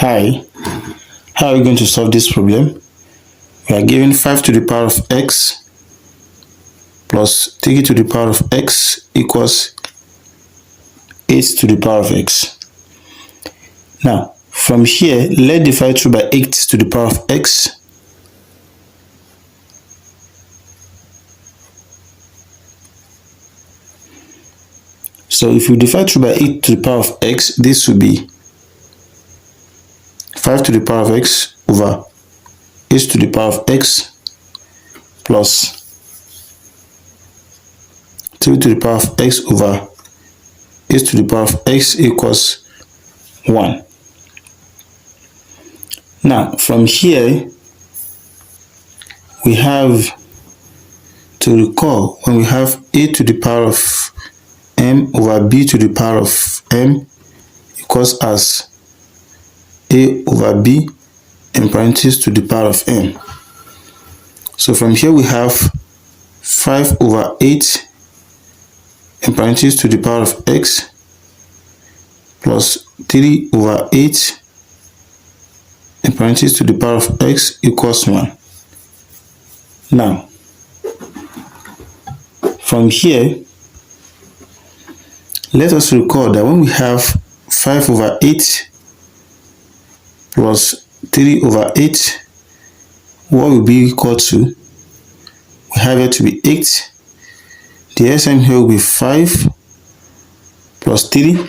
Hi, how are we going to solve this problem? We are given 5 to the power of x plus 3 to the power of x equals 8 to the power of x. Now, from here, let's divide through by 8 to the power of x. So if you divide through by 8 to the power of x, this will be 5 to the power of x over 8 to the power of x plus 3 to the power of x over 8 to the power of x equals 1. Now, from here, we have to recall when we have a to the power of m over b to the power of m equals as a over b in parentheses to the power of m. So from here we have 5 over 8 in parentheses to the power of x plus 3 over 8 in parentheses to the power of x equals 1. Now, from here, let us recall that when we have 5 over 8 plus 3 over 8, what will be equal to? We have it to be 8. The SM here will be 5 plus 3.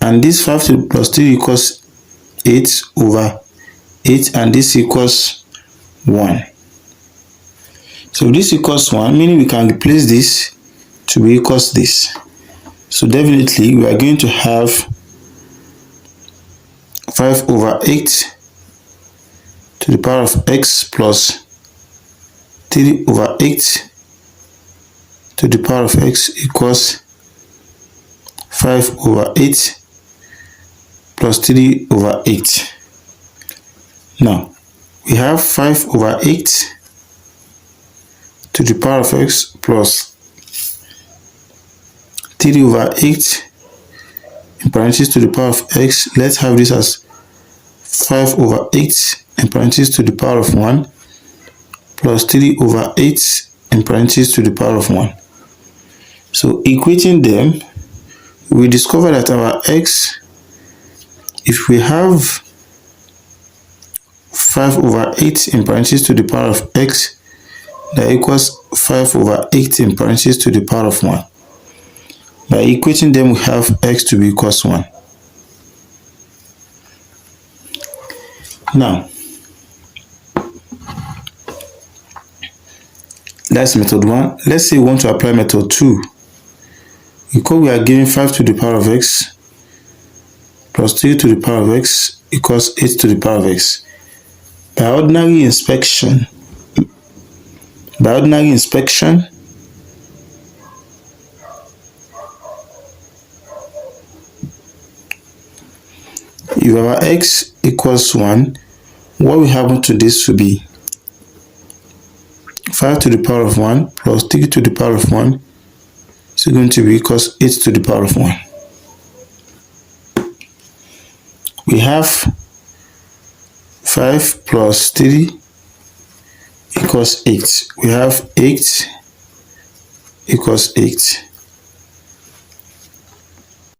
And this 5 plus 3 equals 8 over 8, and this equals 1. So this equals 1, meaning we can replace this to be equals this. So definitely we are going to have 5 over 8 to the power of x plus 3 over 8 to the power of x equals 5 over 8 plus 3 over 8. Now, we have 5 over 8 to the power of x plus 3 over 8 in parentheses to the power of x. Let's have this as 5 over 8 in parentheses to the power of 1 plus 3 over 8 in parentheses to the power of 1. So equating them, we discover that our x, if we have 5 over 8 in parentheses to the power of x, that equals 5 over 8 in parentheses to the power of 1. By equating them, we have x to be equals 1. Now, that's method 1. Let's say we want to apply method 2. Because we are given 5 to the power of x plus 3 to the power of x equals 8 to the power of x. By ordinary inspection, if our x equals 1, what will happen to this will be 5 to the power of 1 plus 3 to the power of 1 is going to be equals 8 to the power of 1. We have 5 plus 3 equals 8. We have 8 equals 8.